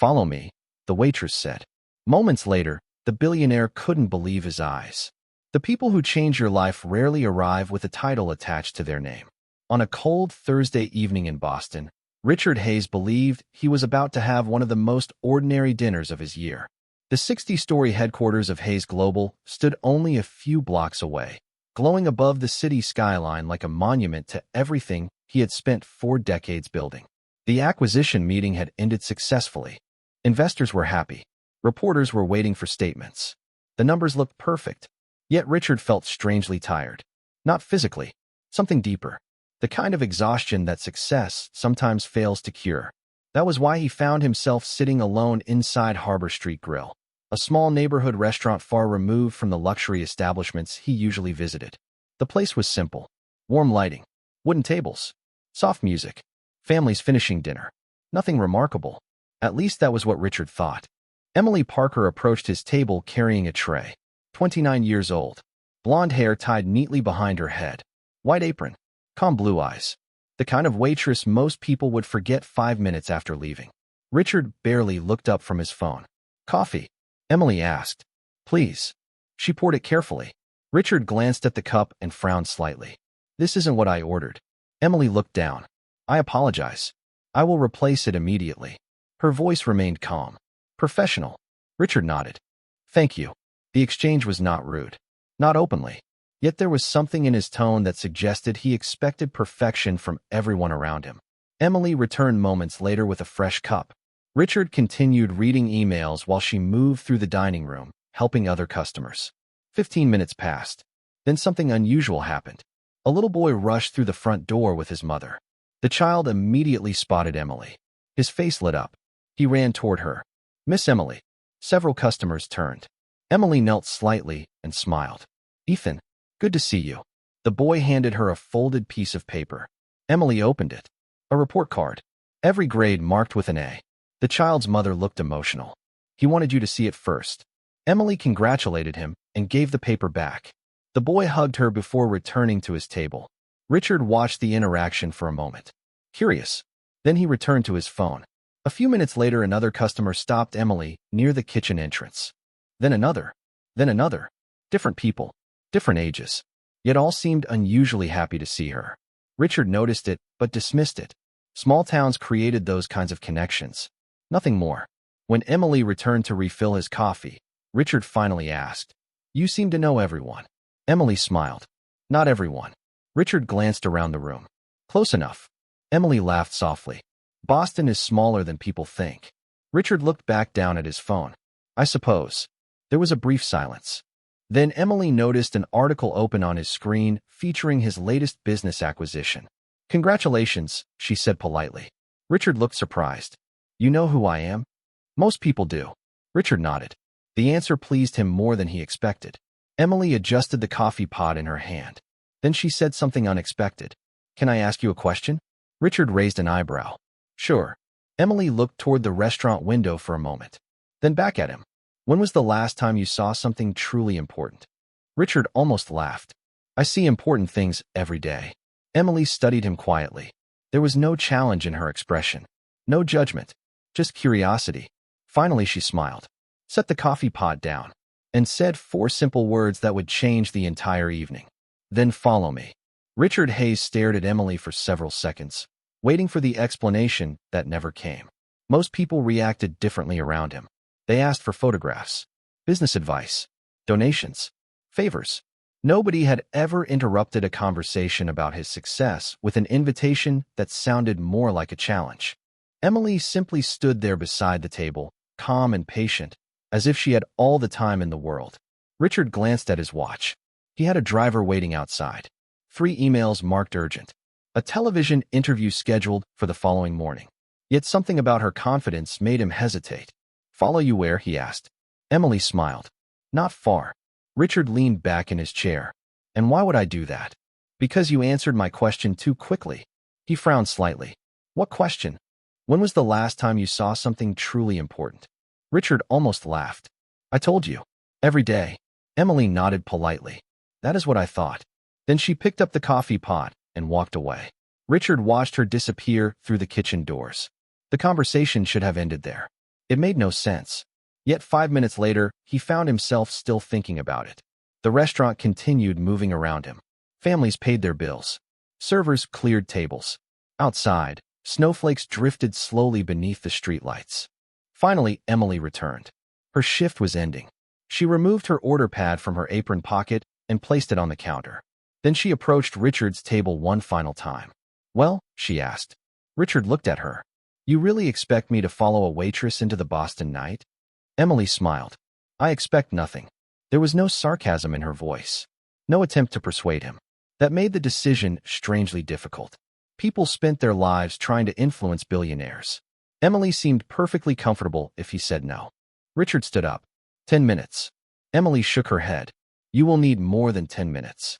"Follow me," the waitress said. Moments later, the billionaire couldn't believe his eyes. The people who change your life rarely arrive with a title attached to their name. On a cold Thursday evening in Boston, Richard Hayes believed he was about to have one of the most ordinary dinners of his year. The 60-story headquarters of Hayes Global stood only a few blocks away, glowing above the city skyline like a monument to everything he had spent 4 decades building. The acquisition meeting had ended successfully. Investors were happy. Reporters were waiting for statements. The numbers looked perfect, yet Richard felt strangely tired. Not physically, something deeper. The kind of exhaustion that success sometimes fails to cure. That was why he found himself sitting alone inside Harbor Street Grill, a small neighborhood restaurant far removed from the luxury establishments he usually visited. The place was simple. Warm lighting, wooden tables, soft music, families finishing dinner. Nothing remarkable. At least that was what Richard thought. Emily Parker approached his table carrying a tray. 29 years old. Blonde hair tied neatly behind her head. White apron. Calm blue eyes. The kind of waitress most people would forget 5 minutes after leaving. Richard barely looked up from his phone. "Coffee?" Emily asked. "Please." She poured it carefully. Richard glanced at the cup and frowned slightly. "This isn't what I ordered." Emily looked down. "I apologize. I will replace it immediately." Her voice remained calm. Professional. Richard nodded. "Thank you." The exchange was not rude. Not openly. Yet there was something in his tone that suggested he expected perfection from everyone around him. Emily returned moments later with a fresh cup. Richard continued reading emails while she moved through the dining room, helping other customers. 15 minutes passed. Then something unusual happened. A little boy rushed through the front door with his mother. The child immediately spotted Emily. His face lit up. He ran toward her. "Miss Emily." Several customers turned. Emily knelt slightly and smiled. "Ethan, good to see you." The boy handed her a folded piece of paper. Emily opened it. A report card. Every grade marked with an A. The child's mother looked emotional. "He wanted you to see it first." Emily congratulated him and gave the paper back. The boy hugged her before returning to his table. Richard watched the interaction for a moment. Curious. Then he returned to his phone. A few minutes later, another customer stopped Emily near the kitchen entrance. Then another. Then another. Different people. Different ages. Yet all seemed unusually happy to see her. Richard noticed it, but dismissed it. Small towns created those kinds of connections. Nothing more. When Emily returned to refill his coffee, Richard finally asked, "You seem to know everyone." Emily smiled. "Not everyone." Richard glanced around the room. "Close enough." Emily laughed softly. "Boston is smaller than people think." Richard looked back down at his phone. "I suppose." There was a brief silence. Then Emily noticed an article open on his screen featuring his latest business acquisition. "Congratulations," she said politely. Richard looked surprised. "You know who I am?" "Most people do." Richard nodded. The answer pleased him more than he expected. Emily adjusted the coffee pot in her hand. Then she said something unexpected. "Can I ask you a question?" Richard raised an eyebrow. "Sure." Emily looked toward the restaurant window for a moment. Then back at him. "When was the last time you saw something truly important?" Richard almost laughed. "I see important things every day." Emily studied him quietly. There was no challenge in her expression. No judgment. Just curiosity. Finally she smiled, set the coffee pot down, and said 4 simple words that would change the entire evening. "Then follow me." Richard Hayes stared at Emily for several seconds, waiting for the explanation that never came. Most people reacted differently around him. They asked for photographs, business advice, donations, favors. Nobody had ever interrupted a conversation about his success with an invitation that sounded more like a challenge. Emily simply stood there beside the table, calm and patient, as if she had all the time in the world. Richard glanced at his watch. He had a driver waiting outside. 3 emails marked urgent. A television interview scheduled for the following morning. Yet something about her confidence made him hesitate. "Follow you where?" he asked. Emily smiled. "Not far." Richard leaned back in his chair. "And why would I do that?" "Because you answered my question too quickly." He frowned slightly. "What question?" "When was the last time you saw something truly important?" Richard almost laughed. "I told you. Every day." Emily nodded politely. "That is what I thought." Then she picked up the coffee pot and walked away. Richard watched her disappear through the kitchen doors. The conversation should have ended there. It made no sense. Yet 5 minutes later, he found himself still thinking about it. The restaurant continued moving around him. Families paid their bills. Servers cleared tables. Outside, snowflakes drifted slowly beneath the streetlights. Finally, Emily returned. Her shift was ending. She removed her order pad from her apron pocket and placed it on the counter. Then she approached Richard's table one final time. "Well?" she asked. Richard looked at her. "You really expect me to follow a waitress into the Boston night?" Emily smiled. "I expect nothing." There was no sarcasm in her voice. No attempt to persuade him. That made the decision strangely difficult. People spent their lives trying to influence billionaires. Emily seemed perfectly comfortable if he said no. Richard stood up. 10 minutes. Emily shook her head. "You will need more than 10 minutes.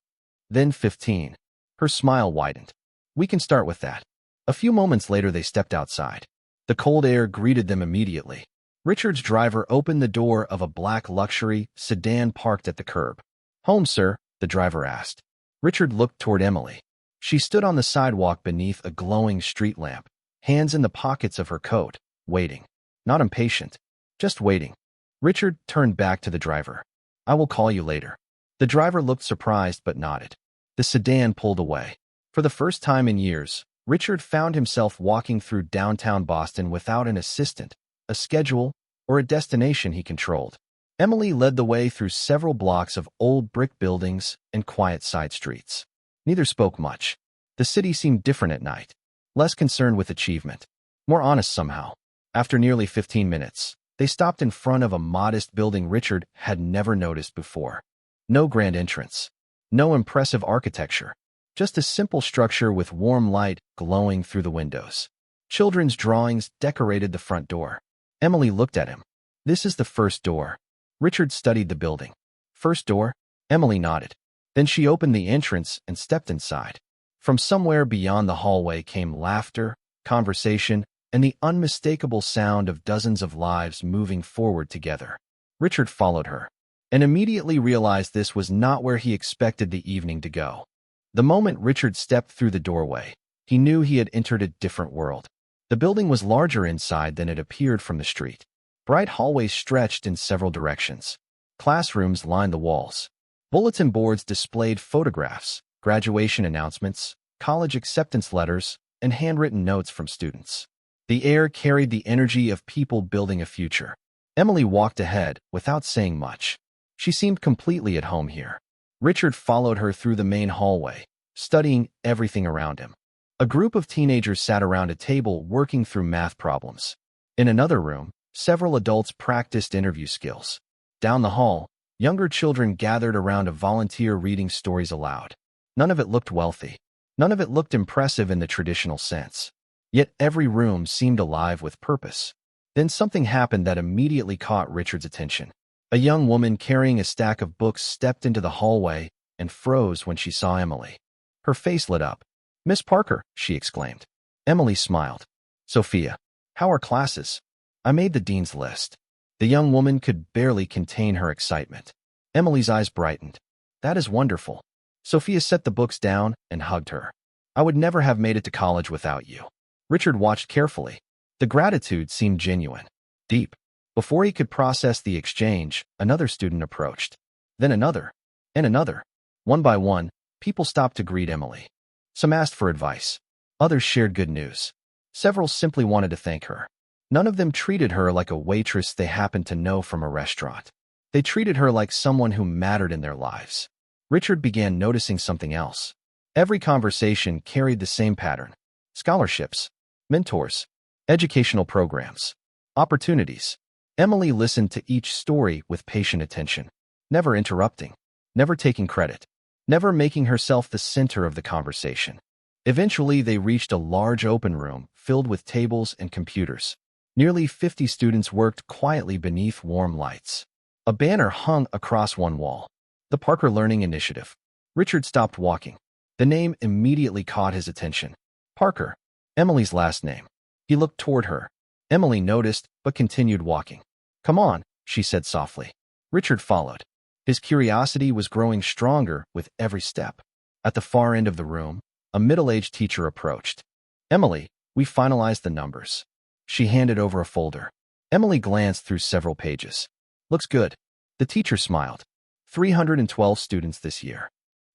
Then 15. Her smile widened. "We can start with that." A few moments later they stepped outside. The cold air greeted them immediately. Richard's driver opened the door of a black luxury sedan parked at the curb. "Home, sir?" the driver asked. Richard looked toward Emily. She stood on the sidewalk beneath a glowing street lamp, hands in the pockets of her coat, waiting. Not impatient, just waiting. Richard turned back to the driver. "I will call you later." The driver looked surprised but nodded. The sedan pulled away. For the first time in years, Richard found himself walking through downtown Boston without an assistant, a schedule, or a destination he controlled. Emily led the way through several blocks of old brick buildings and quiet side streets. Neither spoke much. The city seemed different at night, less concerned with achievement, more honest somehow. After nearly 15 minutes, they stopped in front of a modest building Richard had never noticed before. No grand entrance, no impressive architecture, just a simple structure with warm light glowing through the windows. Children's drawings decorated the front door. Emily looked at him. "This is the first door." Richard studied the building. "First door?" Emily nodded. Then she opened the entrance and stepped inside. From somewhere beyond the hallway came laughter, conversation, and the unmistakable sound of dozens of lives moving forward together. Richard followed her, and immediately realized this was not where he expected the evening to go. The moment Richard stepped through the doorway, he knew he had entered a different world. The building was larger inside than it appeared from the street. Bright hallways stretched in several directions. Classrooms lined the walls. Bulletin boards displayed photographs, graduation announcements, college acceptance letters, and handwritten notes from students. The air carried the energy of people building a future. Emily walked ahead without saying much. She seemed completely at home here. Richard followed her through the main hallway, studying everything around him. A group of teenagers sat around a table working through math problems. In another room, several adults practiced interview skills. Down the hall, younger children gathered around a volunteer reading stories aloud. None of it looked wealthy. None of it looked impressive in the traditional sense. Yet every room seemed alive with purpose. Then something happened that immediately caught Richard's attention. A young woman carrying a stack of books stepped into the hallway and froze when she saw Emily. Her face lit up. "Miss Parker," she exclaimed. Emily smiled. "Sophia, how are classes?" "I made the dean's list." The young woman could barely contain her excitement. Emily's eyes brightened. "That is wonderful." Sophia set the books down and hugged her. "I would never have made it to college without you." Richard watched carefully. The gratitude seemed genuine, deep. Before he could process the exchange, another student approached. Then another, and another. One by one, people stopped to greet Emily. Some asked for advice. Others shared good news. Several simply wanted to thank her. None of them treated her like a waitress they happened to know from a restaurant. They treated her like someone who mattered in their lives. Richard began noticing something else. Every conversation carried the same pattern. Scholarships, mentors, educational programs, opportunities. Emily listened to each story with patient attention, never interrupting, never taking credit, never making herself the center of the conversation. Eventually, they reached a large open room filled with tables and computers. Nearly 50 students worked quietly beneath warm lights. A banner hung across one wall. The Parker Learning Initiative. Richard stopped walking. The name immediately caught his attention. Parker, Emily's last name. He looked toward her. Emily noticed, but continued walking. "Come on," she said softly. Richard followed. His curiosity was growing stronger with every step. At the far end of the room, a middle-aged teacher approached. "Emily, we finalized the numbers." She handed over a folder. Emily glanced through several pages. Looks good. The teacher smiled. 312 students this year.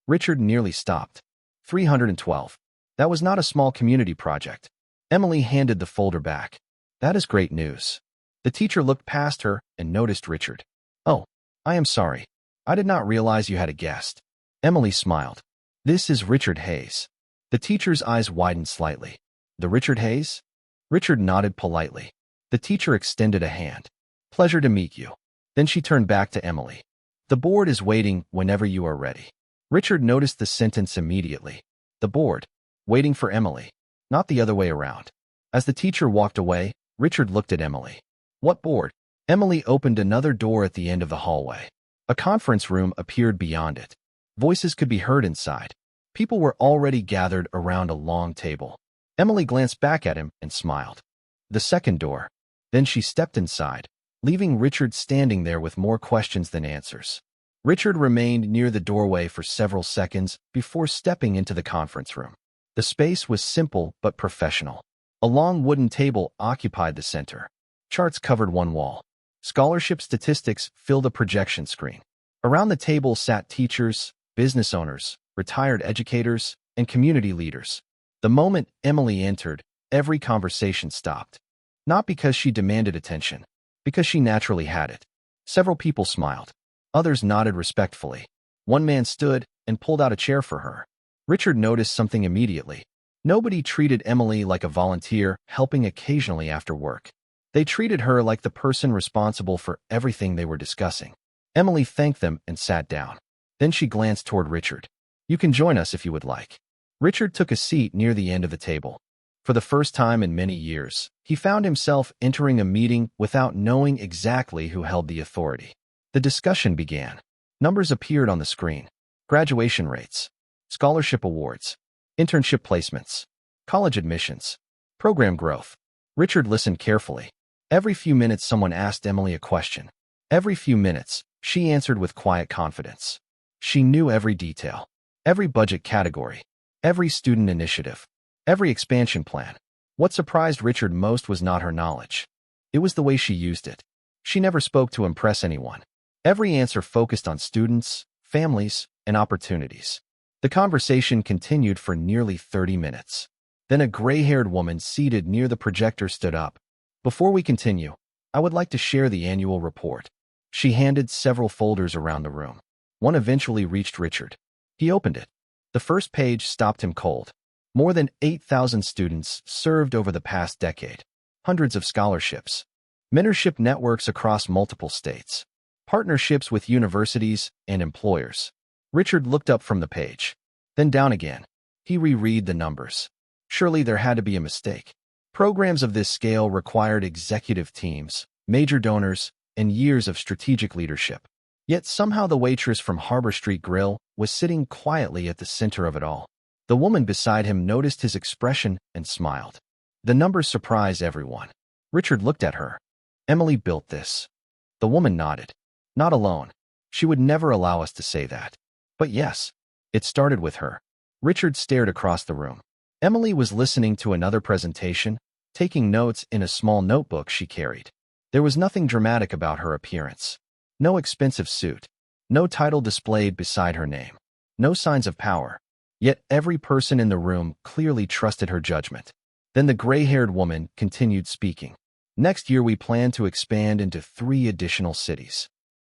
Richard nearly stopped. 312. That was not a small community project. Emily handed the folder back. That is great news. The teacher looked past her and noticed Richard. Oh, I am sorry. I did not realize you had a guest. Emily smiled. This is Richard Hayes. The teacher's eyes widened slightly. The Richard Hayes? Richard nodded politely. The teacher extended a hand. Pleasure to meet you. Then she turned back to Emily. The board is waiting whenever you are ready. Richard noticed the sentence immediately. The board. Waiting for Emily. Not the other way around. As the teacher walked away, Richard looked at Emily. What board? Emily opened another door at the end of the hallway. A conference room appeared beyond it. Voices could be heard inside. People were already gathered around a long table. Emily glanced back at him and smiled. The second door. Then she stepped inside, leaving Richard standing there with more questions than answers. Richard remained near the doorway for several seconds before stepping into the conference room. The space was simple but professional. A long wooden table occupied the center. Charts covered one wall. Scholarship statistics filled a projection screen. Around the table sat teachers, business owners, retired educators, and community leaders. The moment Emily entered, every conversation stopped. Not because she demanded attention, because she naturally had it. Several people smiled. Others nodded respectfully. One man stood and pulled out a chair for her. Richard noticed something immediately. Nobody treated Emily like a volunteer helping occasionally after work. They treated her like the person responsible for everything they were discussing. Emily thanked them and sat down. Then she glanced toward Richard. You can join us if you would like. Richard took a seat near the end of the table. For the first time in many years, he found himself entering a meeting without knowing exactly who held the authority. The discussion began. Numbers appeared on the screen. Graduation rates, scholarship awards, internship placements, college admissions, program growth. Richard listened carefully. Every few minutes someone asked Emily a question. Every few minutes, she answered with quiet confidence. She knew every detail, every budget category, every student initiative, every expansion plan. What surprised Richard most was not her knowledge. It was the way she used it. She never spoke to impress anyone. Every answer focused on students, families, and opportunities. The conversation continued for nearly 30 minutes. Then a gray-haired woman seated near the projector stood up. Before we continue, I would like to share the annual report. She handed several folders around the room. One eventually reached Richard. He opened it. The first page stopped him cold. More than 8,000 students served over the past decade. Hundreds of scholarships. Mentorship networks across multiple states. Partnerships with universities and employers. Richard looked up from the page. Then down again. He reread the numbers. Surely there had to be a mistake. Programs of this scale required executive teams, major donors, and years of strategic leadership. Yet somehow the waitress from Harbor Street Grill was sitting quietly at the center of it all. The woman beside him noticed his expression and smiled. The numbers surprised everyone. Richard looked at her. Emily built this. The woman nodded. Not alone. She would never allow us to say that. But yes, it started with her. Richard stared across the room. Emily was listening to another presentation, taking notes in a small notebook she carried. There was nothing dramatic about her appearance. No expensive suit. No title displayed beside her name. No signs of power. Yet every person in the room clearly trusted her judgment. Then the gray-haired woman continued speaking. Next year we plan to expand into 3 additional cities.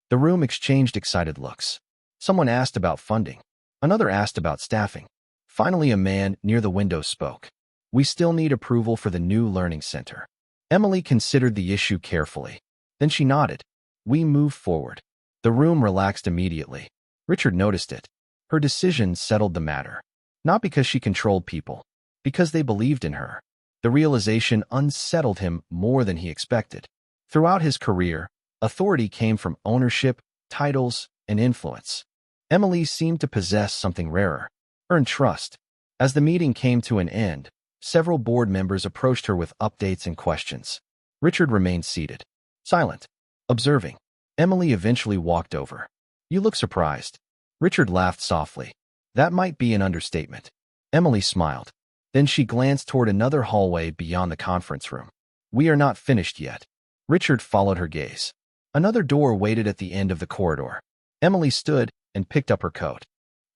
The room exchanged excited looks. Someone asked about funding. Another asked about staffing. Finally, a man near the window spoke. We still need approval for the new learning center. Emily considered the issue carefully. Then she nodded. We move forward. The room relaxed immediately. Richard noticed it. Her decision settled the matter. Not because she controlled people, because they believed in her. The realization unsettled him more than he expected. Throughout his career, authority came from ownership, titles, and influence. Emily seemed to possess something rarer, earned trust. As the meeting came to an end, several board members approached her with updates and questions. Richard remained seated, silent, observing. Emily eventually walked over. You look surprised. Richard laughed softly. That might be an understatement. Emily smiled. Then she glanced toward another hallway beyond the conference room. We are not finished yet. Richard followed her gaze. Another door waited at the end of the corridor. Emily stood and picked up her coat.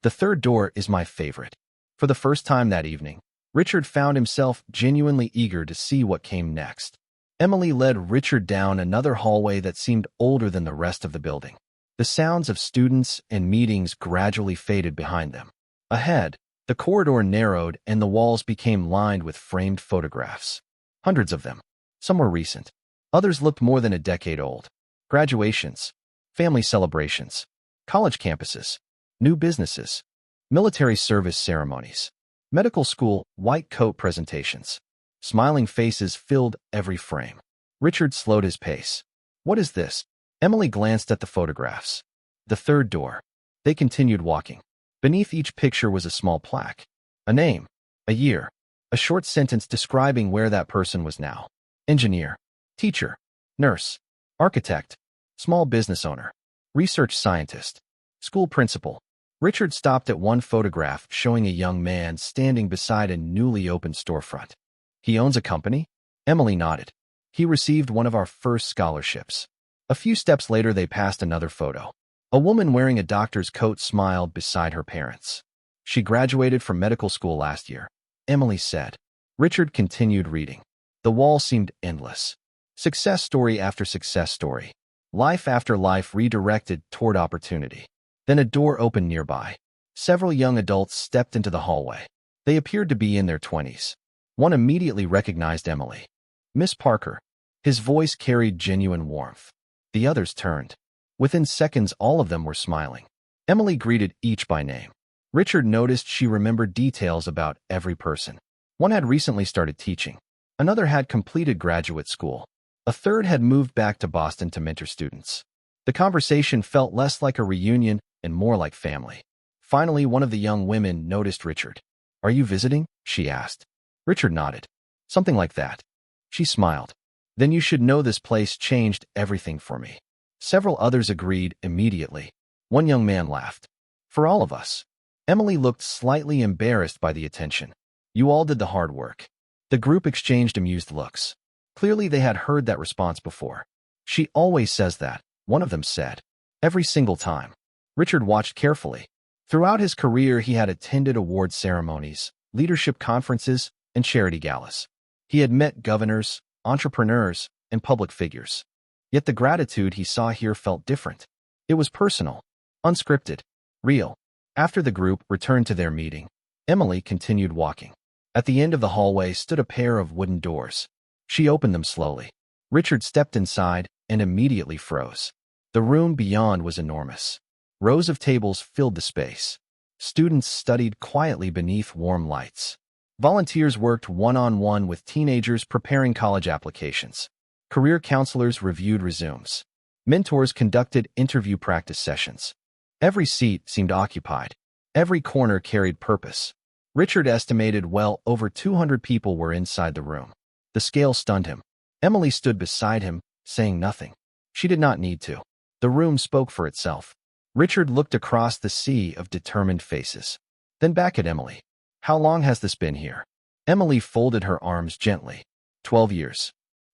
The third door is my favorite. For the first time that evening, Richard found himself genuinely eager to see what came next. Emily led Richard down another hallway that seemed older than the rest of the building. The sounds of students and meetings gradually faded behind them. Ahead, the corridor narrowed and the walls became lined with framed photographs. Hundreds of them. Some were recent. Others looked more than a decade old. Graduations, family celebrations, college campuses, new businesses, military service ceremonies, medical school white coat presentations. Smiling faces filled every frame. Richard slowed his pace. What is this? Emily glanced at the photographs. The third door. They continued walking. Beneath each picture was a small plaque. A name, a year, a short sentence describing where that person was now. Engineer, teacher, nurse, architect, small business owner, research scientist, school principal. Richard stopped at one photograph showing a young man standing beside a newly opened storefront. He owns a company? Emily nodded. He received one of our first scholarships. A few steps later, they passed another photo. A woman wearing a doctor's coat smiled beside her parents. She graduated from medical school last year, Emily said. Richard continued reading. The wall seemed endless. Success story after success story. Life after life redirected toward opportunity. Then a door opened nearby. Several young adults stepped into the hallway. They appeared to be in their 20s. One immediately recognized Emily. Miss Parker. His voice carried genuine warmth. The others turned. Within seconds, all of them were smiling. Emily greeted each by name. Richard noticed she remembered details about every person. One had recently started teaching. Another had completed graduate school. A third had moved back to Boston to mentor students. The conversation felt less like a reunion and more like family. Finally, one of the young women noticed Richard. Are you visiting? She asked. Richard nodded. Something like that. She smiled. Then you should know this place changed everything for me. Several others agreed immediately. One young man laughed. For all of us. Emily looked slightly embarrassed by the attention. You all did the hard work. The group exchanged amused looks. Clearly they had heard that response before. She always says that, one of them said. Every single time. Richard watched carefully. Throughout his career, he had attended award ceremonies, leadership conferences, and charity galas. He had met governors, entrepreneurs, and public figures. Yet the gratitude he saw here felt different. It was personal, unscripted, real. After the group returned to their meeting, Emily continued walking. At the end of the hallway stood a pair of wooden doors. She opened them slowly. Richard stepped inside and immediately froze. The room beyond was enormous. Rows of tables filled the space. Students studied quietly beneath warm lights. Volunteers worked one-on-one with teenagers preparing college applications. Career counselors reviewed resumes. Mentors conducted interview practice sessions. Every seat seemed occupied. Every corner carried purpose. Richard estimated well over 200 people were inside the room. The scale stunned him. Emily stood beside him, saying nothing. She did not need to. The room spoke for itself. Richard looked across the sea of determined faces. Then back at Emily. How long has this been here? Emily folded her arms gently. 12 years.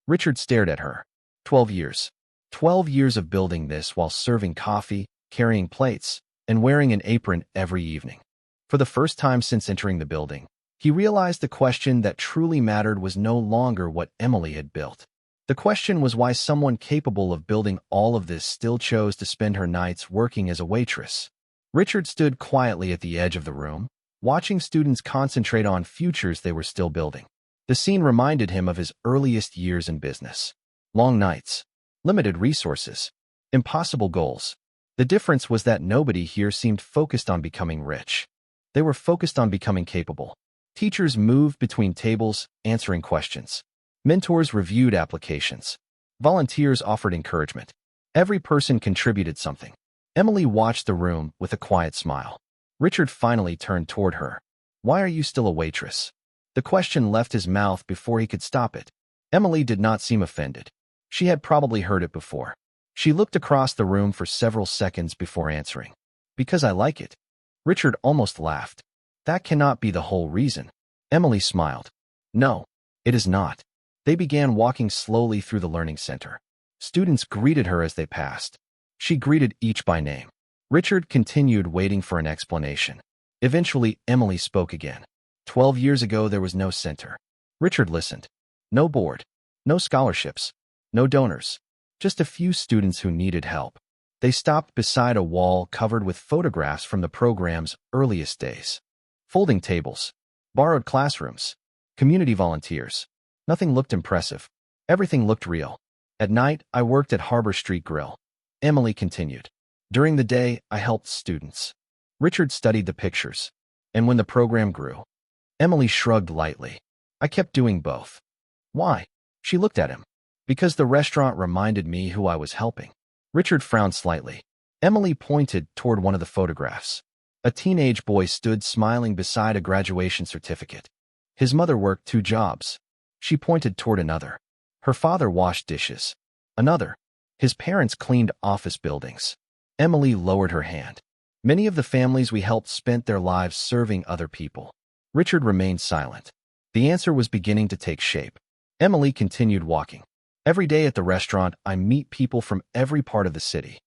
Richard stared at her. 12 years. 12 years of building this while serving coffee, carrying plates, and wearing an apron every evening. For the first time since entering the building, he realized the question that truly mattered was no longer what Emily had built. The question was why someone capable of building all of this still chose to spend her nights working as a waitress. Richard stood quietly at the edge of the room, watching students concentrate on futures they were still building. The scene reminded him of his earliest years in business. Long nights, limited resources, impossible goals. The difference was that nobody here seemed focused on becoming rich. They were focused on becoming capable. Teachers moved between tables, answering questions. Mentors reviewed applications. Volunteers offered encouragement. Every person contributed something. Emily watched the room with a quiet smile. Richard finally turned toward her. Why are you still a waitress? The question left his mouth before he could stop it. Emily did not seem offended. She had probably heard it before. She looked across the room for several seconds before answering. Because I like it. Richard almost laughed. That cannot be the whole reason. Emily smiled. No, it is not. They began walking slowly through the learning center. Students greeted her as they passed. She greeted each by name. Richard continued waiting for an explanation. Eventually, Emily spoke again. 12 years ago, there was no center. Richard listened. No board. No scholarships. No donors. Just a few students who needed help. They stopped beside a wall covered with photographs from the program's earliest days. Folding tables. Borrowed classrooms. Community volunteers. Nothing looked impressive. Everything looked real. At night, I worked at Harbor Street Grill. Emily continued. During the day, I helped students. Richard studied the pictures. And when the program grew, Emily shrugged lightly. I kept doing both. Why? She looked at him. Because the restaurant reminded me who I was helping. Richard frowned slightly. Emily pointed toward one of the photographs. A teenage boy stood smiling beside a graduation certificate. His mother worked 2 jobs. She pointed toward another. Her father washed dishes. Another. His parents cleaned office buildings. Emily lowered her hand. Many of the families we helped spent their lives serving other people. Richard remained silent. The answer was beginning to take shape. Emily continued walking. Every day at the restaurant, I meet people from every part of the city.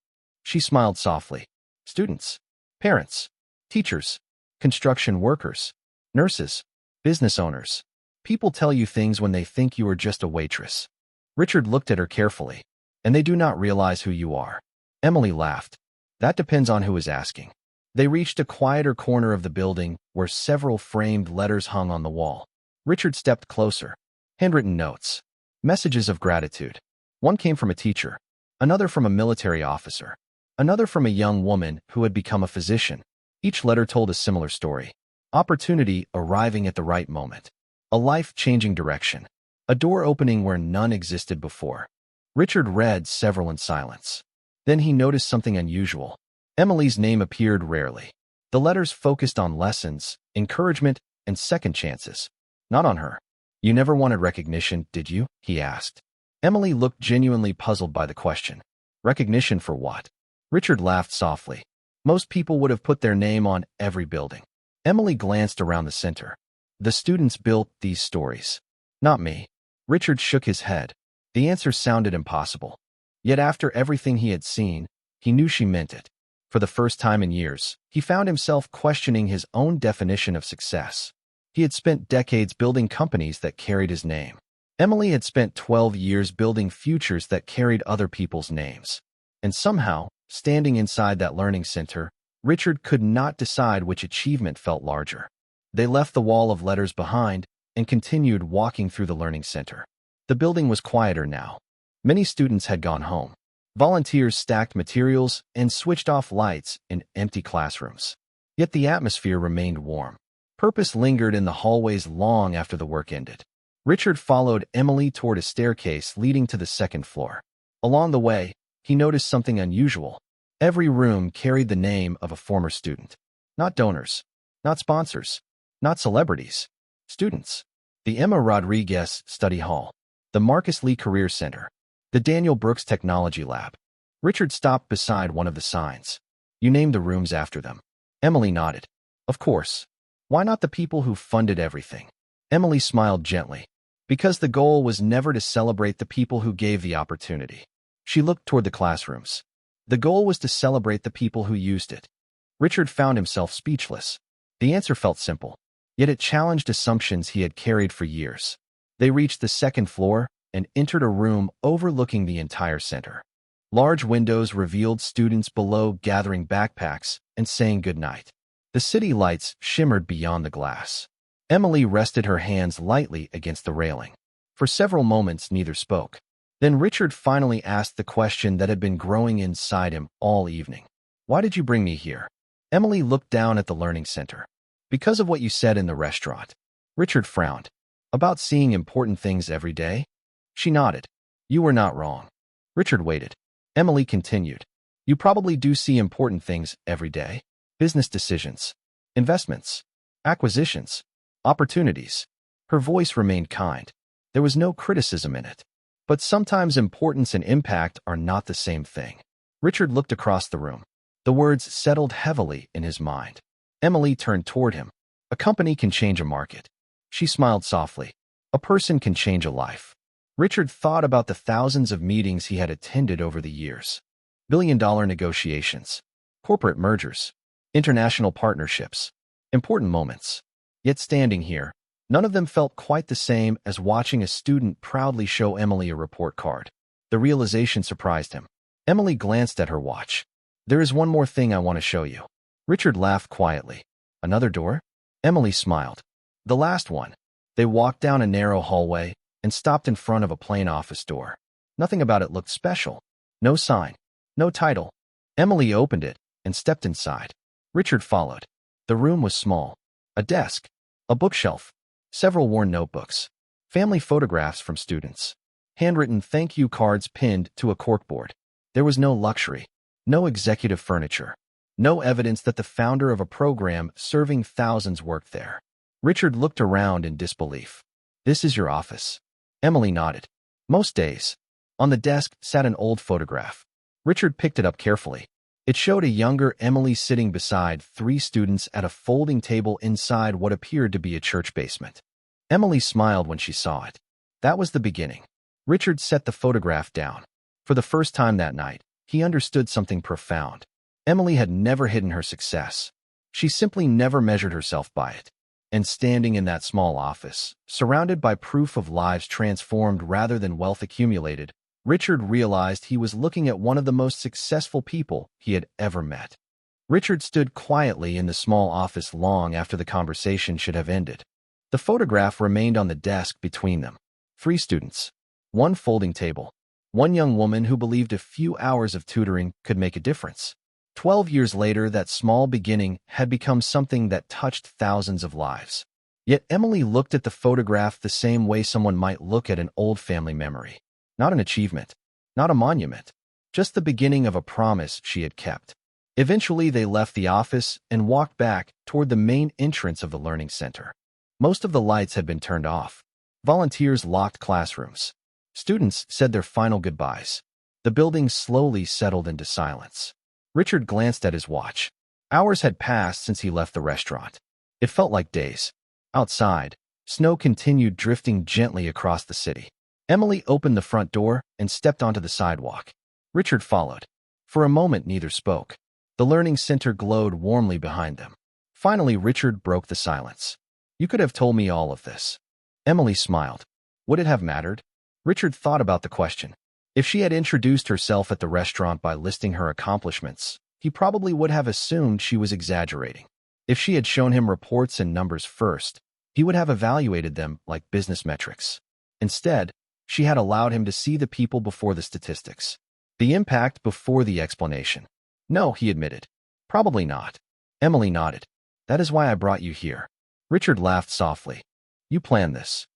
She smiled softly. Students, parents, teachers, construction workers, nurses, business owners. People tell you things when they think you are just a waitress. Richard looked at her carefully. And they do not realize who you are. Emily laughed. That depends on who is asking. They reached a quieter corner of the building where several framed letters hung on the wall. Richard stepped closer. Handwritten notes. Messages of gratitude. One came from a teacher. Another from a military officer. Another from a young woman who had become a physician. Each letter told a similar story. Opportunity arriving at the right moment. A life-changing direction. A door opening where none existed before. Richard read several in silence. Then he noticed something unusual. Emily's name appeared rarely. The letters focused on lessons, encouragement, and second chances. Not on her. You never wanted recognition, did you? He asked. Emily looked genuinely puzzled by the question. Recognition for what? Richard laughed softly. Most people would have put their name on every building. Emily glanced around the center. The students built these stories. Not me. Richard shook his head. The answer sounded impossible. Yet after everything he had seen, he knew she meant it. For the first time in years, he found himself questioning his own definition of success. He had spent decades building companies that carried his name. Emily had spent 12 years building futures that carried other people's names. And somehow, standing inside that learning center, Richard could not decide which achievement felt larger. They left the wall of letters behind and continued walking through the learning center. The building was quieter now. Many students had gone home. Volunteers stacked materials and switched off lights in empty classrooms. Yet the atmosphere remained warm. Purpose lingered in the hallways long after the work ended. Richard followed Emily toward a staircase leading to the second floor. Along the way, he noticed something unusual. Every room carried the name of a former student. Not donors, not sponsors, not celebrities. Students. The Emma Rodriguez Study Hall. The Marcus Lee Career Center. The Daniel Brooks Technology Lab. Richard stopped beside one of the signs. You named the rooms after them. Emily nodded. Of course. Why not the people who funded everything? Emily smiled gently. Because the goal was never to celebrate the people who gave the opportunity. She looked toward the classrooms. The goal was to celebrate the people who used it. Richard found himself speechless. The answer felt simple, yet it challenged assumptions he had carried for years. They reached the second floor and entered a room overlooking the entire center. Large windows revealed students below gathering backpacks and saying goodnight. The city lights shimmered beyond the glass. Emily rested her hands lightly against the railing. For several moments, neither spoke. Then Richard finally asked the question that had been growing inside him all evening. Why did you bring me here? Emily looked down at the learning center. Because of what you said in the restaurant. Richard frowned. About seeing important things every day? She nodded. You were not wrong. Richard waited. Emily continued. You probably do see important things every day. Business decisions, investments, acquisitions, opportunities. Her voice remained kind. There was no criticism in it. But sometimes importance and impact are not the same thing. Richard looked across the room. The words settled heavily in his mind. Emily turned toward him. A company can change a market. She smiled softly. A person can change a life. Richard thought about the thousands of meetings he had attended over the years. Billion-dollar negotiations, corporate mergers, international partnerships, important moments. Yet standing here, none of them felt quite the same as watching a student proudly show Emily a report card. The realization surprised him. Emily glanced at her watch. "There is one more thing I want to show you." Richard laughed quietly. "Another door?" Emily smiled. "The last one." They walked down a narrow hallway and stopped in front of a plain office door. Nothing about it looked special. No sign. No title. Emily opened it and stepped inside. Richard followed. The room was small. A desk, a bookshelf, several worn notebooks, family photographs from students, handwritten thank you cards pinned to a corkboard. There was no luxury, no executive furniture, no evidence that the founder of a program serving thousands worked there. Richard looked around in disbelief. "This is your office?" Emily nodded. "Most days." On the desk sat an old photograph. Richard picked it up carefully. It showed a younger Emily sitting beside 3 students at a folding table inside what appeared to be a church basement. Emily smiled when she saw it. That was the beginning. Richard set the photograph down. For the first time that night, he understood something profound. Emily had never hidden her success. She simply never measured herself by it. And standing in that small office, surrounded by proof of lives transformed rather than wealth accumulated, Richard realized he was looking at one of the most successful people he had ever met. Richard stood quietly in the small office long after the conversation should have ended. The photograph remained on the desk between them. 3 students, 1 folding table, 1 young woman who believed a few hours of tutoring could make a difference. 12 years later, that small beginning had become something that touched thousands of lives. Yet Emily looked at the photograph the same way someone might look at an old family memory. Not an achievement, not a monument, just the beginning of a promise she had kept. Eventually, they left the office and walked back toward the main entrance of the learning center. Most of the lights had been turned off. Volunteers locked classrooms. Students said their final goodbyes. The building slowly settled into silence. Richard glanced at his watch. Hours had passed since he left the restaurant. It felt like days. Outside, snow continued drifting gently across the city. Emily opened the front door and stepped onto the sidewalk. Richard followed. For a moment, neither spoke. The learning center glowed warmly behind them. Finally, Richard broke the silence. "You could have told me all of this." Emily smiled. Would it have mattered? Richard thought about the question. If she had introduced herself at the restaurant by listing her accomplishments, he probably would have assumed she was exaggerating. If she had shown him reports and numbers first, he would have evaluated them like business metrics. Instead, she had allowed him to see the people before the statistics, the impact before the explanation. "No," he admitted. "Probably not." Emily nodded. "That is why I brought you here." Richard laughed softly. "You planned this."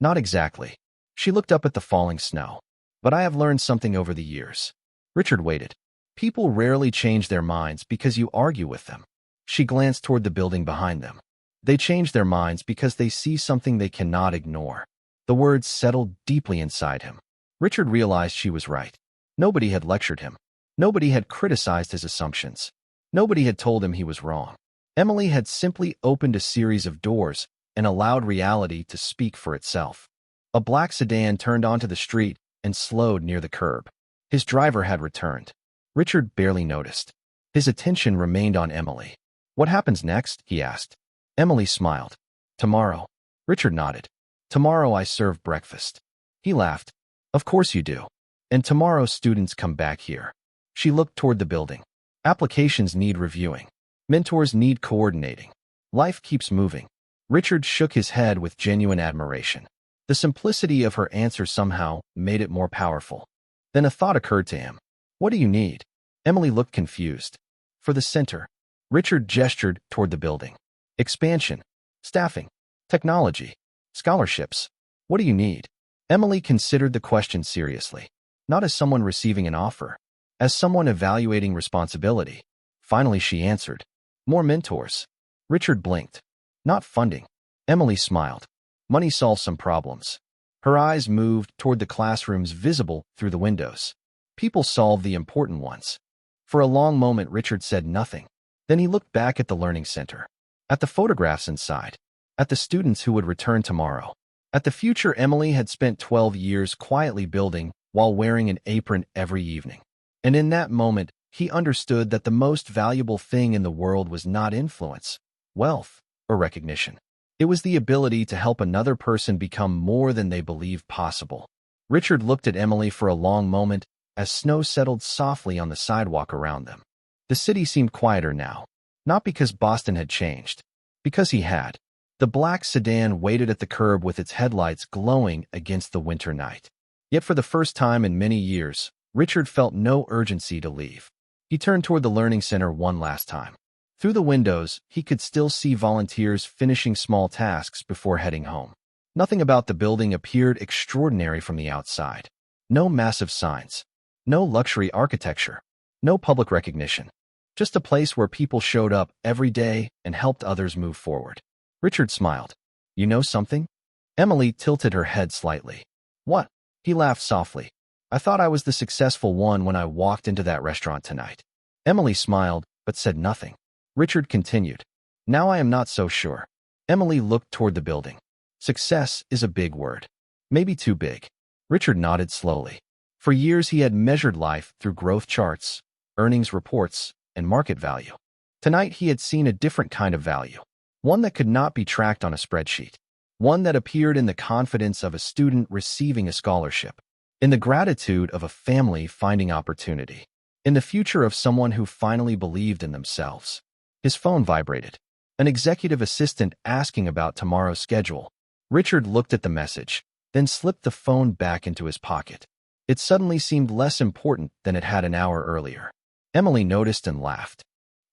"Not exactly." She looked up at the falling snow. "But I have learned something over the years." Richard waited. "People rarely change their minds because you argue with them." She glanced toward the building behind them. "They change their minds because they see something they cannot ignore." The words settled deeply inside him. Richard realized she was right. Nobody had lectured him. Nobody had criticized his assumptions. Nobody had told him he was wrong. Emily had simply opened a series of doors and allowed reality to speak for itself. A black sedan turned onto the street and slowed near the curb. His driver had returned. Richard barely noticed. His attention remained on Emily. "What happens next?" he asked. Emily smiled. "Tomorrow." Richard nodded. "Tomorrow I serve breakfast." He laughed. "Of course you do. And tomorrow students come back here." She looked toward the building. "Applications need reviewing. Mentors need coordinating. Life keeps moving." Richard shook his head with genuine admiration. The simplicity of her answer somehow made it more powerful. Then a thought occurred to him. "What do you need?" Emily looked confused. "For the center." Richard gestured toward the building. "Expansion, staffing, technology, scholarships. What do you need?" Emily considered the question seriously, not as someone receiving an offer, as someone evaluating responsibility. Finally, she answered, "More mentors." Richard blinked. "Not funding." Emily smiled. "Money solves some problems." Her eyes moved toward the classrooms visible through the windows. "People solve the important ones." For a long moment, Richard said nothing. Then he looked back at the learning center, at the photographs inside, at the students who would return tomorrow, At the future Emily had spent 12 years quietly building while wearing an apron every evening. And in that moment, he understood that the most valuable thing in the world was not influence, wealth, or recognition. It was the ability to help another person become more than they believed possible. Richard looked at Emily for a long moment as snow settled softly on the sidewalk around them. The city seemed quieter now, not because Boston had changed, because he had. The black sedan waited at the curb with its headlights glowing against the winter night. Yet for the first time in many years, Richard felt no urgency to leave. He turned toward the learning center one last time. Through the windows, he could still see volunteers finishing small tasks before heading home. Nothing about the building appeared extraordinary from the outside. No massive signs. No luxury architecture. No public recognition. Just a place where people showed up every day and helped others move forward. Richard smiled. You know something? Emily tilted her head slightly. What? He laughed softly. I thought I was the successful one when I walked into that restaurant tonight. Emily smiled, but said nothing. Richard continued. Now I am not so sure. Emily looked toward the building. Success is a big word. Maybe too big. Richard nodded slowly. For years he had measured life through growth charts, earnings reports, and market value. Tonight he had seen a different kind of value. One that could not be tracked on a spreadsheet. One that appeared in the confidence of a student receiving a scholarship. In the gratitude of a family finding opportunity. In the future of someone who finally believed in themselves. His phone vibrated. An executive assistant asking about tomorrow's schedule. Richard looked at the message, then slipped the phone back into his pocket. It suddenly seemed less important than it had an hour earlier. Emily noticed and laughed.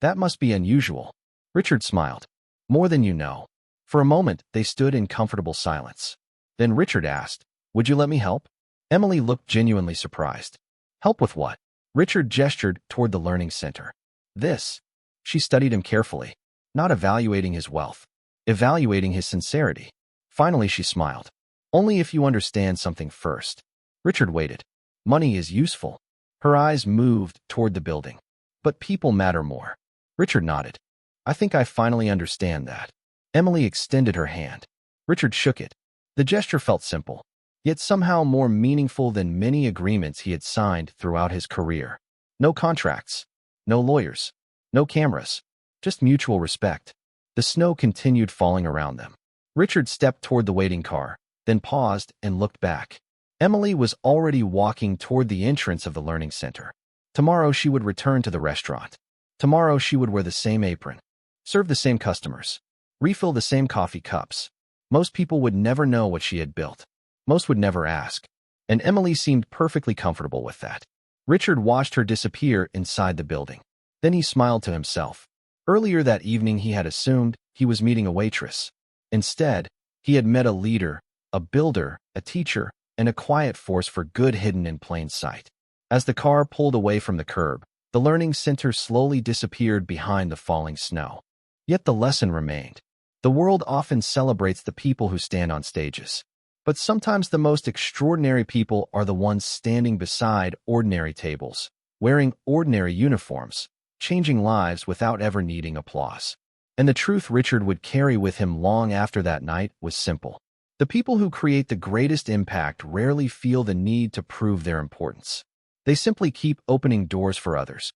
That must be unusual. Richard smiled. More than you know. For a moment, they stood in comfortable silence. Then Richard asked, Would you let me help? Emily looked genuinely surprised. Help with what? Richard gestured toward the learning center. This. She studied him carefully, not evaluating his wealth, evaluating his sincerity. Finally, she smiled. Only if you understand something first. Richard waited. Money is useful. Her eyes moved toward the building. But people matter more. Richard nodded. I think I finally understand that. Emily extended her hand. Richard shook it. The gesture felt simple, yet somehow more meaningful than many agreements he had signed throughout his career. No contracts. No lawyers. No cameras. Just mutual respect. The snow continued falling around them. Richard stepped toward the waiting car, then paused and looked back. Emily was already walking toward the entrance of the learning center. Tomorrow she would return to the restaurant. Tomorrow she would wear the same apron, serve the same customers, refill the same coffee cups. Most people would never know what she had built. Most would never ask. And Emily seemed perfectly comfortable with that. Richard watched her disappear inside the building. Then he smiled to himself. Earlier that evening he had assumed he was meeting a waitress. Instead, he had met a leader, a builder, a teacher, and a quiet force for good hidden in plain sight. As the car pulled away from the curb, the learning center slowly disappeared behind the falling snow. Yet the lesson remained. The world often celebrates the people who stand on stages. But sometimes the most extraordinary people are the ones standing beside ordinary tables, wearing ordinary uniforms, changing lives without ever needing applause. And the truth Richard would carry with him long after that night was simple. The people who create the greatest impact rarely feel the need to prove their importance. They simply keep opening doors for others,